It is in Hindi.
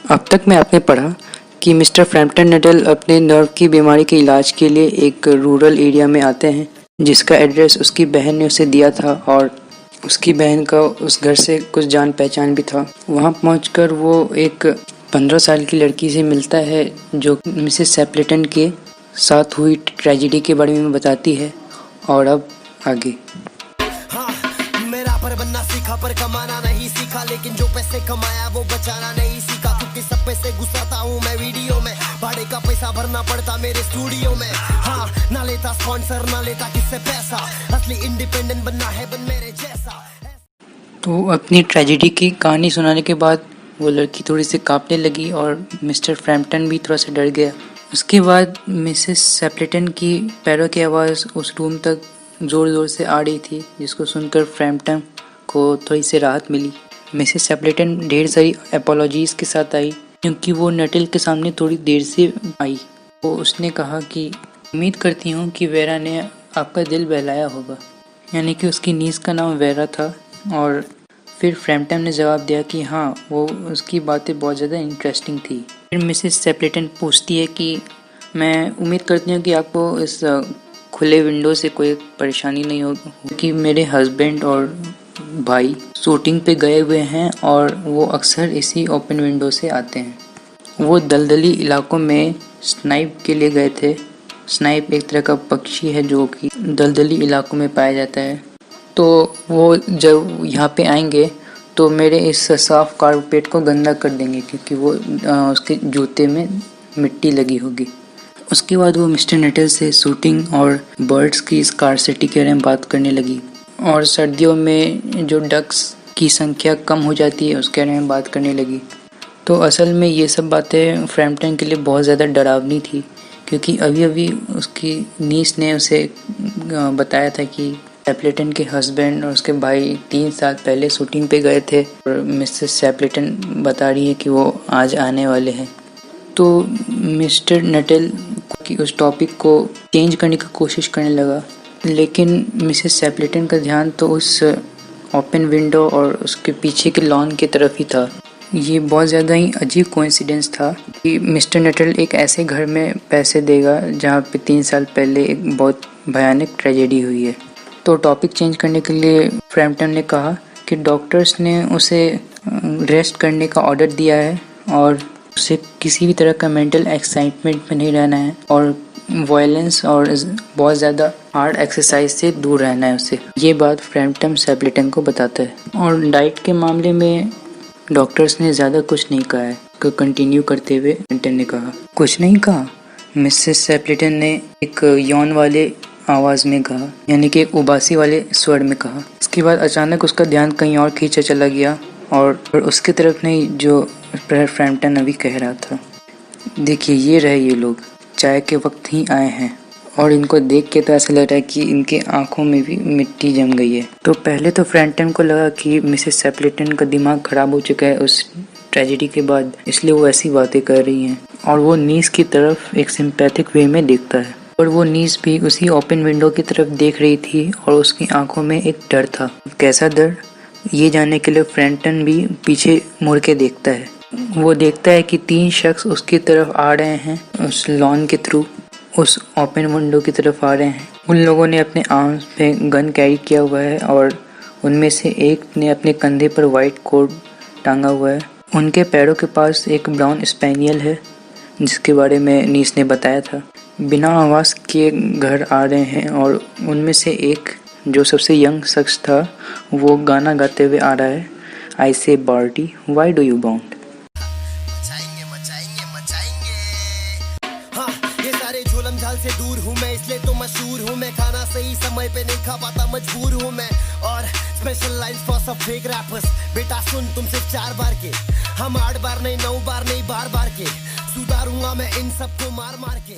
अब तक में आपने पढ़ा कि मिस्टर फ्रैम्पटन नटल अपने नर्व की बीमारी के इलाज के लिए एक रूरल एरिया में आते हैं, जिसका एड्रेस उसकी बहन ने उसे दिया था और उसकी बहन का उस घर से कुछ जान पहचान भी था। वहाँ पहुंचकर वो एक 15 साल की लड़की से मिलता है जो मिसेस सैपलेटन के साथ हुई ट्रेजेडी के बारे में बताती है। और अब आगे मेरा पर बनना सीखा पर कमाना नहीं सीखा, लेकिन जो पैसे कमाया वो बचाना नहीं सीखा, क्योंकि सब पैसे घुसाता हूँ मैं वीडियो में, भाड़े का पैसा भरना पड़ता मेरे स्टूडियो में। हाँ, ना लेता स्पॉन्सर ना लेता किससे पैसा, असली इंडिपेंडेंट बनना है बन मेरे जैसा। तो अपनी ट्रेजेडी की कहानी सुनाने के बाद वो लड़की थोड़ी सी कांपने लगी और मिस्टर फ्रैम्पटन भी थोड़ा सा डर गया। उसके बाद मिसेस सैपलेटन की पैरों की आवाज़ उस रूम तक ज़ोर ज़ोर से आ रही थी, जिसको सुनकर फ्रैम्पटन को थोड़ी सी राहत मिली। मिसेस सैपलेटन ढेर सारी अपॉलॉजीज़ के साथ आई, क्योंकि वो नटल के सामने थोड़ी देर से आई। वो उसने कहा कि उम्मीद करती हूँ कि वेरा ने आपका दिल बहलाया होगा, यानी कि उसकी नीस का नाम वेरा था। और फिर फ्रैम्पटन ने जवाब दिया कि हाँ, वो उसकी बातें बहुत ज़्यादा इंटरेस्टिंग थी। फिर मिसेस सैपलेटन पूछती है कि मैं उम्मीद करती हूँ कि आपको इस खुले विंडो से कोई परेशानी नहीं होगी, क्योंकि मेरे हस्बैंड और भाई शूटिंग पे गए हुए हैं और वो अक्सर इसी ओपन विंडो से आते हैं। वो दलदली इलाकों में स्नाइप के लिए गए थे। स्नाइप एक तरह का पक्षी है जो कि दलदली इलाकों में पाया जाता है। तो वो जब यहाँ पे आएंगे तो मेरे इस साफ कारपेट को गंदा कर देंगे, क्योंकि वो उसके जूते में मिट्टी लगी होगी। उसके बाद वो मिस्टर नटल से शूटिंग और बर्ड्स की स्कार्सिटी के बारे में बात करने लगी, और सर्दियों में जो डक्स की संख्या कम हो जाती है उसके बारे में बात करने लगी। तो असल में ये सब बातें फ्रैम्पटन के लिए बहुत ज़्यादा डरावनी थी, क्योंकि अभी अभी उसकी नीस ने उसे बताया था कि सैपलेटन के हस्बैंड और उसके भाई 3 साल पहले शूटिंग पे गए थे, और मिसेस सैपलेटन बता रही है कि वो आज आने वाले हैं। तो मिस्टर नटल की उस टॉपिक को चेंज करने की कोशिश करने लगा, लेकिन मिसेस सैपलेटन का ध्यान तो उस ओपन विंडो और उसके पीछे के लॉन की तरफ ही था। ये बहुत ज़्यादा ही अजीब कोइंसिडेंस था कि मिस्टर नटल एक ऐसे घर में पैसे देगा जहाँ पे 3 साल पहले एक बहुत भयानक ट्रेजेडी हुई है। तो टॉपिक चेंज करने के लिए फ्रैम्पटन ने कहा कि डॉक्टर्स ने उसे रेस्ट करने का ऑर्डर दिया है और उसे किसी भी तरह का मेंटल एक्साइटमेंट में नहीं रहना है, और वायलेंस और बहुत ज़्यादा हार्ड एक्सरसाइज से दूर रहना है उसे। ये बात फ्रैम्पटन सैपलेटन को बताता है। और डाइट के मामले में डॉक्टर्स ने ज़्यादा कुछ नहीं कहा है। को कंटिन्यू करते हुए फ्रैम्पटन ने कहा, कुछ नहीं कहा। मिसेस सैपलेटन ने एक यौन वाले आवाज़ में कहा, यानी कि एक उबासी वाले स्वर में कहा। इसके बाद अचानक उसका ध्यान कहीं और खींचा चला गया, और उसके तरफ नहीं जो फ्रैम्पटन अभी कह रहा था। देखिए, ये रहे ये लोग, चाय के वक्त ही आए हैं, और इनको देख के तो ऐसा लग रहा है कि इनके आंखों में भी मिट्टी जम गई है। तो पहले तो फ्रैम्पटन को लगा कि मिसेस सैपलेटन का दिमाग खराब हो चुका है उस ट्रेजेडी के बाद, इसलिए वो ऐसी बातें कर रही हैं। और वो नीस की तरफ एक सिंपैथिक वे में देखता है, और वो नीस भी उसी ओपन विंडो की तरफ देख रही थी, और उसकी आंखों में एक डर था। कैसा डर, ये जानने के लिए फ्रैम्पटन भी पीछे मुड़ के देखता है। वो देखता है कि 3 शख्स उसकी तरफ आ रहे हैं, उस लॉन के थ्रू उस ओपन विंडो की तरफ आ रहे हैं। उन लोगों ने अपने आर्म्स पे गन कैरी किया हुआ है, और उनमें से एक ने अपने कंधे पर वाइट कोट टांगा हुआ है। उनके पैरों के पास एक ब्राउन स्पैनियल है, जिसके बारे में नीस ने बताया था। बिना आवाज़ के घर आ रहे हैं, और उनमें से एक जो सबसे यंग शख्स था वो गाना गाते हुए आ रहा है, आई से बार्टी वाई डू यू बाउंड। हाँ, ये सारे झोलम झाल से दूर हूँ मैं, इसलिए तो मशहूर हूँ मैं। खाना सही समय पे नहीं खा पाता, मजबूर हूँ मैं। और स्पेशल लाइन्स फॉर सब फेक रैपर्स, बेटा सुन तुम सिर्फ 4 बार के, हम 8 बार नहीं 9 बार नहीं बार बार के, सुधारूंगा मैं इन सबको मार मार के।